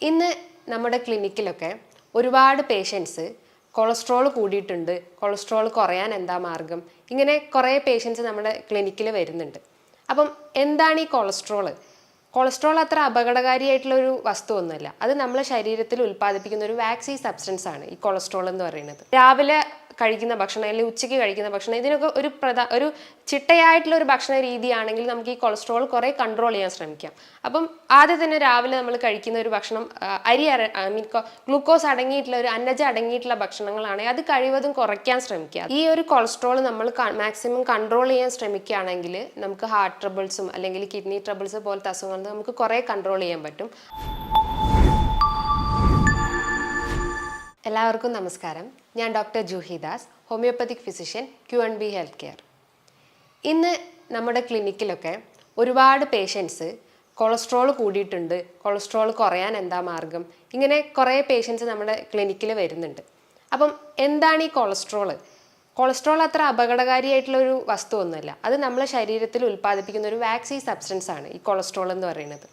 ഇന്ന് നമ്മുടെ ക്ലിനിക്കിലൊക്കെ ഒരുപാട് പേഷ്യൻസ് കൊളസ്ട്രോൾ കൂടിയിട്ടുണ്ട്, കൊളസ്ട്രോൾ കുറയാൻ എന്താ മാർഗം, ഇങ്ങനെ കുറേ പേഷ്യൻസ് നമ്മുടെ ക്ലിനിക്കിൽ വരുന്നുണ്ട്. അപ്പം എന്താണ് ഈ കൊളസ്ട്രോൾ? കൊളസ്ട്രോൾ അത്ര അപകടകാരിയായിട്ടുള്ളൊരു വസ്തുവൊന്നുമല്ല. അത് നമ്മുടെ ശരീരത്തിൽ ഉൽപ്പാദിപ്പിക്കുന്ന ഒരു വാക്സി സബ്സ്റ്റൻസ് ആണ് ഈ കൊളസ്ട്രോൾ എന്ന് പറയുന്നത്. രാവിലെ കഴിക്കുന്ന ഭക്ഷണം അല്ലെങ്കിൽ ഉച്ചയ്ക്ക് കഴിക്കുന്ന ഭക്ഷണം, ഇതിനൊക്കെ ഒരു ചിട്ടയായിട്ടുള്ള ഒരു ഭക്ഷണ രീതിയാണെങ്കിൽ നമുക്ക് ഈ കൊളസ്ട്രോൾ കുറേ കൺട്രോൾ ചെയ്യാൻ ശ്രമിക്കാം. അപ്പം ആദ്യം തന്നെ രാവിലെ നമ്മൾ കഴിക്കുന്ന ഒരു ഭക്ഷണം ഗ്ലൂക്കോസ് അടങ്ങിയിട്ടുള്ള ഒരു അന്നജം അടങ്ങിയിട്ടുള്ള ഭക്ഷണങ്ങളാണെങ്കിൽ അത് കഴിവതും കുറയ്ക്കാൻ ശ്രമിക്കുക. ഈ ഒരു കൊളസ്ട്രോൾ നമ്മൾ മാക്സിമം കൺട്രോൾ ചെയ്യാൻ ശ്രമിക്കുകയാണെങ്കിൽ നമുക്ക് ഹാർട്ട് ട്രബിൾസും അല്ലെങ്കിൽ കിഡ്നി ട്രബിൾസ് പോലത്തെ അസുഖങ്ങൾ നമുക്ക് കുറേ കൺട്രോൾ ചെയ്യാൻ പറ്റും. എല്ലാവർക്കും നമസ്കാരം. ഞാൻ doctor Juhi Das, homeopathic physician, Q&B health care. ഇന്ന് നമ്മുടെ ക്ലിനിക്കിലൊക്കെ ഒരുപാട് പേഷ്യൻസ് കൊളസ്ട്രോൾ കൂടിയിട്ടുണ്ട്, കൊളസ്ട്രോൾ കുറയാൻ എന്താ മാർഗം, ഇങ്ങനെ കുറേ പേഷ്യൻസ് നമ്മുടെ ക്ലിനിക്കിൽ വരുന്നുണ്ട്. അപ്പം എന്താണ് ഈ കൊളസ്ട്രോൾ? കൊളസ്ട്രോൾ അത്ര അപകടകാരിയായിട്ടുള്ളൊരു വസ്തുവൊന്നുമല്ല. അത് നമ്മുടെ ശരീരത്തിൽ ഉൽപ്പാദിപ്പിക്കുന്ന ഒരു വാക്സി സബ്സ്റ്റൻസ് ആണ് ഈ കൊളസ്ട്രോൾ എന്ന് പറയുന്നത്.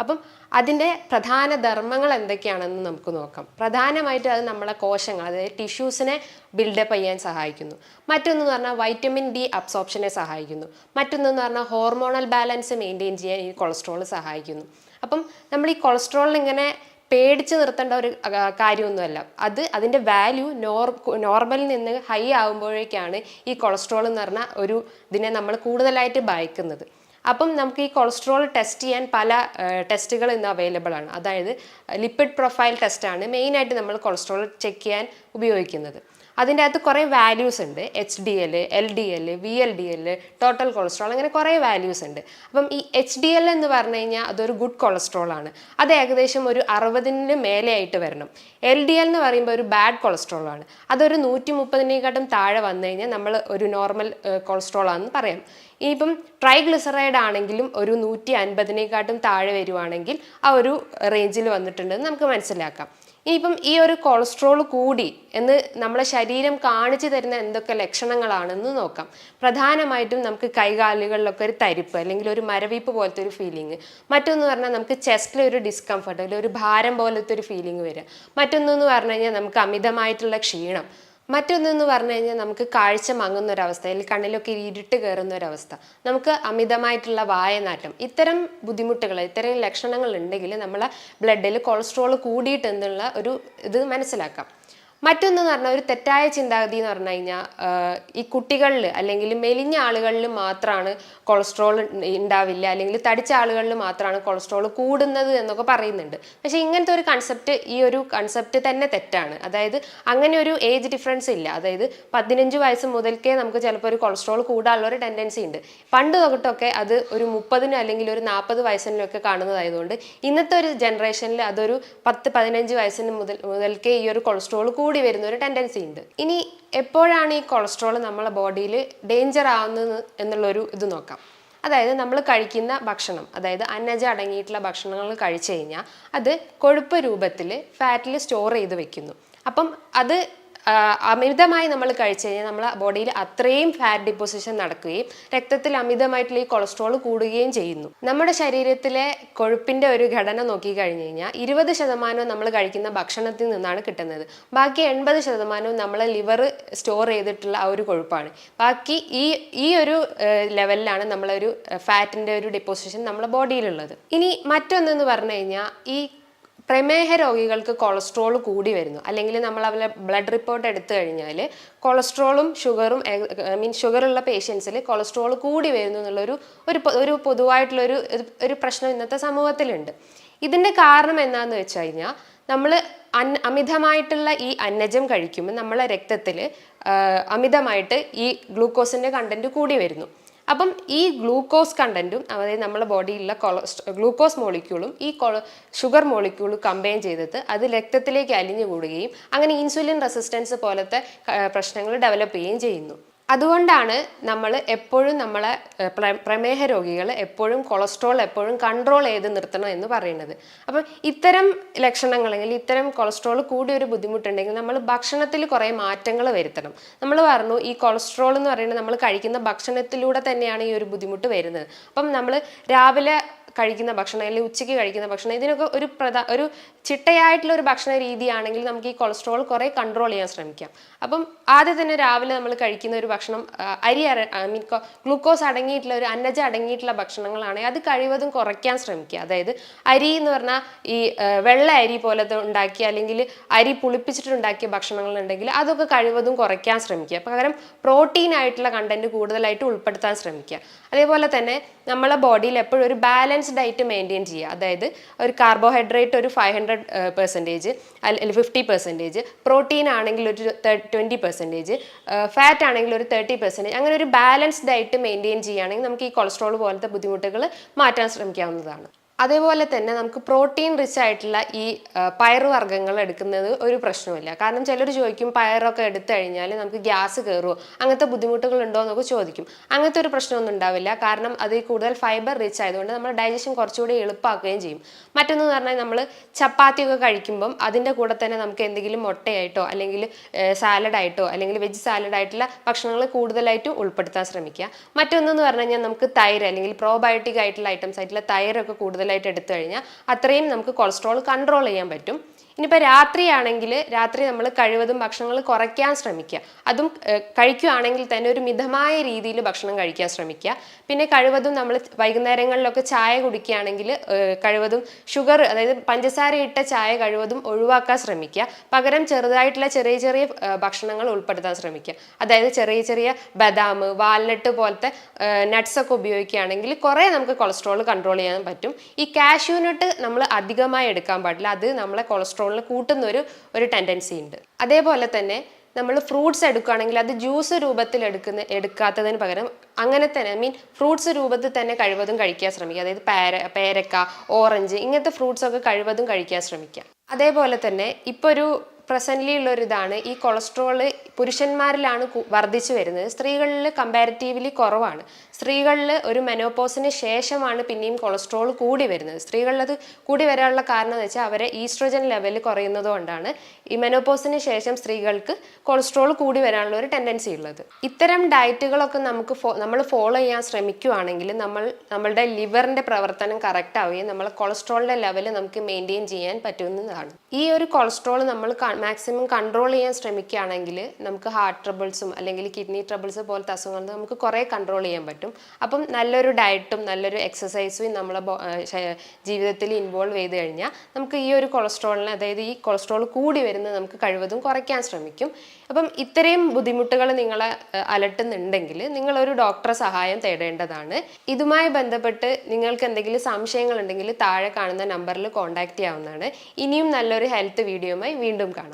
അപ്പം അതിൻ്റെ പ്രധാന ധർമ്മങ്ങൾ എന്തൊക്കെയാണെന്ന് നമുക്ക് നോക്കാം. പ്രധാനമായിട്ട് അത് നമ്മളെ കോശങ്ങൾ, അതായത് ടിഷ്യൂസിനെ ബിൽഡപ്പ് ചെയ്യാൻ സഹായിക്കുന്നു. മറ്റൊന്ന് പറഞ്ഞാൽ വൈറ്റമിൻ ഡി അബ്സോർപ്ഷനെ സഹായിക്കുന്നു. മറ്റൊന്നെന്ന് പറഞ്ഞാൽ ഹോർമോണൽ ബാലൻസ് മെയിൻറ്റെയിൻ ചെയ്യാൻ ഈ കൊളസ്ട്രോൾ സഹായിക്കുന്നു. അപ്പം നമ്മൾ ഈ കൊളസ്ട്രോളിന് ഇങ്ങനെ പേടിച്ച് നിർത്തേണ്ട ഒരു കാര്യമൊന്നുമല്ല. അതിൻ്റെ വാല്യൂ നോർമലിൽ നിന്ന് ഹൈ ആകുമ്പോഴേക്കാണ് ഈ കൊളസ്ട്രോൾ എന്ന് പറഞ്ഞ ഒരു ഇതിനെ നമ്മൾ കൂടുതലായിട്ട് ഭയക്കുന്നത്. അപ്പം നമുക്ക് ഈ കൊളസ്ട്രോൾ ടെസ്റ്റ് ചെയ്യാൻ പല ടെസ്റ്റുകൾ ഇന്ന് അവൈലബിൾ ആണ്. അതായത് ലിപ്പിഡ് പ്രൊഫൈൽ ടെസ്റ്റാണ് മെയിനായിട്ട് നമ്മൾ കൊളസ്ട്രോൾ ചെക്ക് ചെയ്യാൻ ഉപയോഗിക്കുന്നത്. അതിൻ്റെ അകത്ത് കുറേ വാല്യൂസ് ഉണ്ട്. HDL, LDL, VLDL, total cholesterol, അങ്ങനെ കുറേ വാല്യൂസ് ഉണ്ട്. അപ്പം ഈ HDL എന്ന് പറഞ്ഞു കഴിഞ്ഞാൽ അതൊരു ഗുഡ് കൊളസ്ട്രോൾ ആണ്. അത് ഏകദേശം ഒരു 60 മേലെ ആയിട്ട് വരണം. LDL എന്ന് പറയുമ്പോൾ ഒരു ബാഡ് കൊളസ്ട്രോൾ ആണ്. അതൊരു 130 താഴെ വന്നു കഴിഞ്ഞാൽ നമ്മൾ ഒരു നോർമൽ കൊളസ്ട്രോൾ ആണെന്ന് പറയാം. ഇനിയിപ്പം ട്രൈഗ്ലിസറൈഡ് ആണെങ്കിലും ഒരു 150 താഴെ വരുവാണെങ്കിൽ ആ ഒരു റേഞ്ചിൽ വന്നിട്ടുണ്ടെന്ന് നമുക്ക് മനസ്സിലാക്കാം. ഇനിയിപ്പം ഈ ഒരു കൊളസ്ട്രോൾ കൂടി എന്ന് നമ്മളെ ശരീരം കാണിച്ചു തരുന്ന എന്തൊക്കെ ലക്ഷണങ്ങളാണെന്ന് നോക്കാം. പ്രധാനമായിട്ടും നമുക്ക് കൈകാലുകളിലൊക്കെ ഒരു തരിപ്പ് അല്ലെങ്കിൽ ഒരു മരവിപ്പ് പോലത്തെ ഒരു ഫീലിംഗ്. മറ്റൊന്ന് പറഞ്ഞാൽ നമുക്ക് ചെസ്റ്റിൽ ഒരു ഡിസ്കംഫർട്ട് അല്ലെങ്കിൽ ഒരു ഭാരം പോലത്തെ ഒരു ഫീലിംഗ് വരിക. മറ്റൊന്നെന്ന് പറഞ്ഞു കഴിഞ്ഞാൽ നമുക്ക് അമിതമായിട്ടുള്ള ക്ഷീണം. മറ്റൊന്നെന്ന് പറഞ്ഞു കഴിഞ്ഞാൽ നമുക്ക് കാഴ്ച മങ്ങുന്നൊരവസ്ഥ, അല്ലെങ്കിൽ കണ്ണിലൊക്കെ ഇരുട്ട് കയറുന്ന ഒരവസ്ഥ, നമുക്ക് അമിതമായിട്ടുള്ള വായനാറ്റം. ഇത്തരം ബുദ്ധിമുട്ടുകൾ, ഇത്തരം ലക്ഷണങ്ങൾ ഉണ്ടെങ്കിൽ നമ്മളെ ബ്ലഡിൽ കൊളസ്ട്രോൾ കൂടിയിട്ടെന്നുള്ള ഒരു ഇത് മനസ്സിലാക്കാം. മറ്റൊന്നെന്ന് പറഞ്ഞാൽ ഒരു തെറ്റായ ചിന്താഗതി എന്ന് പറഞ്ഞു കഴിഞ്ഞാൽ ഈ കുട്ടികളിൽ അല്ലെങ്കിൽ മെലിഞ്ഞ ആളുകളിൽ മാത്രമാണ് കൊളസ്ട്രോൾ ഉണ്ടാവില്ല, അല്ലെങ്കിൽ തടിച്ച ആളുകളിൽ മാത്രമാണ് കൊളസ്ട്രോൾ കൂടുന്നത് എന്നൊക്കെ പറയുന്നുണ്ട്. പക്ഷേ ഇങ്ങനത്തെ ഒരു കൺസെപ്റ്റ് തന്നെ തെറ്റാണ്. അതായത് അങ്ങനെ ഒരു ഏജ് ഡിഫറൻസ് ഇല്ല. അതായത് 15 വയസ്സ് മുതൽക്കേ നമുക്ക് ചിലപ്പോൾ ഒരു കൊളസ്ട്രോൾ കൂടാനുള്ള ഒരു ടെൻഡൻസി ഉണ്ട്. പണ്ട് തൊട്ടൊക്കെ അത് ഒരു 30 അല്ലെങ്കിൽ ഒരു 40 വയസ്സിനൊക്കെ കാണുന്നതായതുകൊണ്ട് ഇന്നത്തെ ഒരു ജനറേഷനിൽ അതൊരു 10-15 വയസ്സിന് മുതൽക്കേ ഈ ഒരു കൊളസ്ട്രോൾ കൂടി വരുന്ന ഒരു ടെൻഡൻസി ഉണ്ട്. ഇനി എപ്പോഴാണ് ഈ കൊളസ്ട്രോൾ നമ്മളെ ബോഡിയിൽ ഡേഞ്ചർ ആവുന്നത് എന്നുള്ളൊരു ഇത് നോക്കാം. അതായത് നമ്മൾ കഴിക്കുന്ന ഭക്ഷണം, അതായത് അന്നജം അടങ്ങിയിട്ടുള്ള ഭക്ഷണങ്ങൾ കഴിച്ചു കഴിഞ്ഞാൽ അത് കൊഴുപ്പ് രൂപത്തിൽ ഫാറ്റിൽ സ്റ്റോർ ചെയ്ത് വെക്കുന്നു. അപ്പം അത് അമിതമായി നമ്മൾ കഴിച്ചു കഴിഞ്ഞാൽ നമ്മളെ ബോഡിയിൽ അത്രയും ഫാറ്റ് ഡിപ്പോസിഷൻ നടക്കുകയും രക്തത്തിൽ അമിതമായിട്ടുള്ള ഈ കൊളസ്ട്രോൾ കൂടുകയും ചെയ്യുന്നു. നമ്മുടെ ശരീരത്തിലെ കൊഴുപ്പിന്റെ ഒരു ഘടന നോക്കി കഴിഞ്ഞു കഴിഞ്ഞാൽ 20% നമ്മൾ കഴിക്കുന്ന ഭക്ഷണത്തിൽ നിന്നാണ് കിട്ടുന്നത്. ബാക്കി 80% നമ്മളെ ലിവർ സ്റ്റോർ ചെയ്തിട്ടുള്ള ആ ഒരു കൊഴുപ്പാണ്. ബാക്കി ഈ ഒരു ലെവലിലാണ് നമ്മളൊരു ഫാറ്റിന്റെ ഒരു ഡിപ്പോസിഷൻ നമ്മളെ ബോഡിയിലുള്ളത്. ഇനി മറ്റൊന്നെന്ന് പറഞ്ഞു കഴിഞ്ഞാൽ ഈ പ്രമേഹ രോഗികൾക്ക് കൊളസ്ട്രോൾ കൂടി വരുന്നു, അല്ലെങ്കിൽ നമ്മൾ അവരുടെ ബ്ലഡ് റിപ്പോർട്ട് എടുത്തു കഴിഞ്ഞാൽ കൊളസ്ട്രോളും ഷുഗറുള്ള പേഷ്യൻസിൽ കൊളസ്ട്രോൾ കൂടി വരുന്നു എന്നുള്ളൊരു ഒരു പൊതുവായിട്ടുള്ളൊരു ഒരു പ്രശ്നം ഇന്നത്തെ സമൂഹത്തിലുണ്ട്. ഇതിൻ്റെ കാരണം എന്താണെന്ന് വെച്ച് കഴിഞ്ഞാൽ നമ്മൾ അമിതമായിട്ടുള്ള ഈ അന്നജം കഴിക്കുമ്പോൾ നമ്മളെ രക്തത്തിൽ അമിതമായിട്ട് ഈ ഗ്ലൂക്കോസിൻ്റെ കണ്ടന്റ് കൂടി വരുന്നു. അപ്പം ഈ ഗ്ലൂക്കോസ് കണ്ടന്റും, അതായത് നമ്മുടെ ബോഡിയിലുള്ള ഗ്ലൂക്കോസ് മോളിക്യൂളും ഈ ഷുഗർ മോളിക്യൂളും കമ്പൈൻ ചെയ്തിട്ട് അത് രക്തത്തിലേക്ക് അലിഞ്ഞു കൂടുകയും അങ്ങനെ ഇൻസുലിൻ റെസിസ്റ്റൻസ് പോലത്തെ പ്രശ്നങ്ങൾ ഡെവലപ്പ് ചെയ്യുകയും ചെയ്യുന്നു. അതുകൊണ്ടാണ് നമ്മൾ എപ്പോഴും നമ്മളെ പ്രമേഹ രോഗികൾ എപ്പോഴും കൊളസ്ട്രോൾ എപ്പോഴും കൺട്രോൾ ചെയ്ത് നിർത്തണം എന്ന് പറയുന്നത്. അപ്പം ഇത്തരം ലക്ഷണങ്ങൾ അല്ലെങ്കിൽ ഇത്തരം കൊളസ്ട്രോൾ കൂടി ഒരു ബുദ്ധിമുട്ടുണ്ടെങ്കിൽ നമ്മൾ ഭക്ഷണത്തിൽ കുറേ മാറ്റങ്ങൾ വരുത്തണം. നമ്മൾ പറഞ്ഞു ഈ കൊളസ്ട്രോൾ എന്ന് പറയുന്നത് നമ്മൾ കഴിക്കുന്ന ഭക്ഷണത്തിലൂടെ തന്നെയാണ് ഈ ഒരു ബുദ്ധിമുട്ട് വരുന്നത്. അപ്പം നമ്മൾ രാവിലെ കഴിക്കുന്ന ഭക്ഷണം അല്ലെങ്കിൽ ഉച്ചയ്ക്ക് കഴിക്കുന്ന ഭക്ഷണം ഇതിനൊക്കെ ഒരു ചിട്ടയായിട്ടുള്ള ഒരു ഭക്ഷണ രീതിയാണെങ്കിൽ നമുക്ക് ഈ കൊളസ്ട്രോൾ കുറേ കൺട്രോൾ ചെയ്യാൻ ശ്രമിക്കാം. അപ്പം ആദ്യം തന്നെ രാവിലെ നമ്മൾ കഴിക്കുന്ന ഒരു ഭക്ഷണം മീൻ ഗ്ലൂക്കോസ് അടങ്ങിയിട്ടുള്ള ഒരു അന്നജം അടങ്ങിയിട്ടുള്ള ഭക്ഷണങ്ങളാണെങ്കിൽ അത് കഴിവതും കുറയ്ക്കാൻ ശ്രമിക്കുക. അതായത് അരി എന്ന് പറഞ്ഞാൽ ഈ വെള്ള അരി പോലത്തെ ഉണ്ടാക്കിയ അല്ലെങ്കിൽ അരി പുളിപ്പിച്ചിട്ടുണ്ടാക്കിയ ഭക്ഷണങ്ങൾ ഉണ്ടെങ്കിൽ അതൊക്കെ കഴിവതും കുറയ്ക്കാൻ ശ്രമിക്കുക. പകരം പ്രോട്ടീൻ ആയിട്ടുള്ള കണ്ടന്റ് കൂടുതലായിട്ട് ഉൾപ്പെടുത്താൻ ശ്രമിക്കുക. അതേപോലെ തന്നെ നമ്മളെ ബോഡിയിൽ എപ്പോഴും ഒരു ബാലൻസ് ഡയറ്റ് മെയിൻറ്റെയിൻ ചെയ്യുക. അതായത് ഒരു കാർബോഹൈഡ്രേറ്റ് ഒരു 500% അല്ലെങ്കിൽ 50%, പ്രോട്ടീൻ ആണെങ്കിൽ ഒരു 20%, ഫാറ്റ് ആണെങ്കിൽ ഒരു 30%, അങ്ങനെ ഒരു ബാലൻസ് ഡയറ്റ് മെയിൻറ്റെയിൻ ചെയ്യുകയാണെങ്കിൽ നമുക്ക് ഈ കൊളസ്ട്രോൾ പോലത്തെ ബുദ്ധിമുട്ടുകൾ മാറ്റാൻ ശ്രമിക്കാവുന്നതാണ്. അതേപോലെ തന്നെ നമുക്ക് പ്രോട്ടീൻ റിച്ച് ആയിട്ടുള്ള ഈ പയറുവർഗ്ഗങ്ങൾ എടുക്കുന്നത് ഒരു പ്രശ്നമില്ല. കാരണം ചിലർ ചോദിക്കും പയറൊക്കെ എടുത്തു കഴിഞ്ഞാൽ നമുക്ക് ഗ്യാസ് കയറുമോ, അങ്ങനത്തെ ബുദ്ധിമുട്ടുകൾ ഉണ്ടോ എന്നൊക്കെ ചോദിക്കും. അങ്ങനത്തെ ഒരു പ്രശ്നമൊന്നും ഉണ്ടാവില്ല. കാരണം അത് കൂടുതൽ ഫൈബർ റിച്ച് ആയതുകൊണ്ട് നമ്മുടെ ഡൈജഷൻ കുറച്ചുകൂടി എളുപ്പമാക്കുകയും ചെയ്യും. മറ്റൊന്ന് പറഞ്ഞാൽ നമ്മൾ ചപ്പാത്തിയൊക്കെ കഴിക്കുമ്പം അതിൻ്റെ കൂടെ തന്നെ നമുക്ക് എന്തെങ്കിലും മുട്ടയായിട്ടോ അല്ലെങ്കിൽ സാലഡായിട്ടോ അല്ലെങ്കിൽ വെജ് സാലഡായിട്ടുള്ള ഭക്ഷണങ്ങൾ കൂടുതലായിട്ടും ഉൾപ്പെടുത്താൻ ശ്രമിക്കുക. മറ്റൊന്നെന്ന് പറഞ്ഞു കഴിഞ്ഞാൽ നമുക്ക് തൈര് അല്ലെങ്കിൽ പ്രോബയോട്ടിക് ആയിട്ടുള്ള ഐറ്റംസ് ആയിട്ടുള്ള തൈരൊക്കെ കൂടുതലായിട്ട് എടുത്തു കഴിഞ്ഞാൽ അത്രയും നമുക്ക് കൊളസ്ട്രോൾ കൺട്രോൾ ചെയ്യാൻ പറ്റും. ഇനിയിപ്പോൾ രാത്രിയാണെങ്കിൽ രാത്രി നമ്മൾ കഴിവതും ഭക്ഷണങ്ങൾ കുറയ്ക്കാൻ ശ്രമിക്കുക. അതും കഴിക്കുകയാണെങ്കിൽ തന്നെ ഒരു മിതമായ രീതിയിൽ ഭക്ഷണം കഴിക്കാൻ ശ്രമിക്കുക. പിന്നെ കഴിവതും നമ്മൾ വൈകുന്നേരങ്ങളിലൊക്കെ ചായ കുടിക്കുകയാണെങ്കിൽ കഴിവതും ഷുഗർ, അതായത് പഞ്ചസാര ഇട്ട ചായ കഴിവതും ഒഴിവാക്കാൻ ശ്രമിക്കുക. പകരം ചെറുതായിട്ടുള്ള ചെറിയ ചെറിയ ഭക്ഷണങ്ങൾ ഉൾപ്പെടുത്താൻ ശ്രമിക്കുക. അതായത് ചെറിയ ചെറിയ ബദാം, വാൽനട്ട് പോലത്തെ നട്ട്സൊക്കെ ഉപയോഗിക്കുകയാണെങ്കിൽ കുറേ നമുക്ക് കൊളസ്ട്രോൾ കൺട്രോൾ ചെയ്യാൻ പറ്റും. ഈ കാഷ്യൂനട്ട് നമ്മൾ അധികമായി എടുക്കാൻ പാടില്ല. അത് നമ്മളെ കൊളസ്ട്രോൾ കൂട്ടുന്ന ഒരു ടെൻഡൻസി ഉണ്ട്. അതേപോലെ തന്നെ നമ്മൾ ഫ്രൂട്ട്സ് എടുക്കുകയാണെങ്കിൽ അത് ജ്യൂസ് രൂപത്തിൽ എടുക്കാത്തതിന് പകരം അങ്ങനെ തന്നെ ഫ്രൂട്ട്സ് രൂപത്തിൽ തന്നെ കഴിവതും കഴിക്കാൻ ശ്രമിക്കുക. അതായത് പേരക്ക, ഓറഞ്ച് ഇങ്ങനത്തെ ഫ്രൂട്ട്സ് ഒക്കെ കഴിവതും കഴിക്കാൻ ശ്രമിക്കുക. അതേപോലെ തന്നെ ഇപ്പോൾ ഒരു പ്രസൻ്റ്ലി ഉള്ളൊരിതാണ് ഈ കൊളസ്ട്രോള് പുരുഷന്മാരിലാണ് വർദ്ധിച്ചു വരുന്നത്. സ്ത്രീകളിൽ കമ്പാരിറ്റീവ്ലി കുറവാണ്. സ്ത്രീകളിൽ ഒരു മെനോപോസിന് ശേഷമാണ് പിന്നെയും കൊളസ്ട്രോൾ കൂടി വരുന്നത്. സ്ത്രീകളിലത് കൂടി വരാനുള്ള കാരണം എന്ന് വെച്ചാൽ അവരെ ഈസ്ട്രോജൻ ലെവൽ കുറയുന്നത് കൊണ്ടാണ് ഈ മെനോപോസിന് ശേഷം സ്ത്രീകൾക്ക് കൊളസ്ട്രോൾ കൂടി വരാനുള്ള ഒരു ടെൻഡൻസി ഉള്ളത്. ഇത്തരം ഡയറ്റുകളൊക്കെ നമ്മൾ ഫോളോ ചെയ്യാൻ ശ്രമിക്കുകയാണെങ്കിൽ നമ്മളുടെ ലിവറിൻ്റെ പ്രവർത്തനം കറക്റ്റ് ആവുകയും നമ്മളെ കൊളസ്ട്രോളിൻ്റെ ലെവൽ നമുക്ക് മെയിൻറ്റെയിൻ ചെയ്യാൻ പറ്റുന്നതാണ്. ഈ ഒരു കൊളസ്ട്രോൾ നമ്മൾ മാക്സിമം കൺട്രോൾ ചെയ്യാൻ ശ്രമിക്കുകയാണെങ്കിൽ നമുക്ക് ഹാർട്ട് ട്രബിൾസും അല്ലെങ്കിൽ കിഡ്നി ട്രബിൾസ് പോലത്തെ അസുഖങ്ങൾ നമുക്ക് കുറേ കൺട്രോൾ ചെയ്യാൻ പറ്റും. അപ്പം നല്ലൊരു ഡയറ്റും നല്ലൊരു എക്സസൈസും നമ്മളെ ജീവിതത്തിൽ ഇൻവോൾവ് ചെയ്ത് കഴിഞ്ഞാൽ നമുക്ക് ഈ ഒരു കൊളസ്ട്രോളിനെ, അതായത് ഈ കൊളസ്ട്രോൾ കൂടി വരുന്നത് നമുക്ക് കഴിവതും കുറയ്ക്കാൻ ശ്രമിക്കും. അപ്പം ഇത്രയും ബുദ്ധിമുട്ടുകൾ നിങ്ങളെ അലട്ടുന്നുണ്ടെങ്കിൽ നിങ്ങളൊരു ഡോക്ടറെ സഹായം തേടേണ്ടതാണ്. ഇതുമായി ബന്ധപ്പെട്ട് നിങ്ങൾക്ക് എന്തെങ്കിലും സംശയങ്ങൾ ഉണ്ടെങ്കിൽ താഴെ കാണുന്ന നമ്പറിൽ കോൺടാക്ട് ചെയ്യാവുന്നതാണ്. ഇനിയും നല്ലൊരു ഹെൽത്ത് വീഡിയോയുമായി വീണ്ടും കാണാം.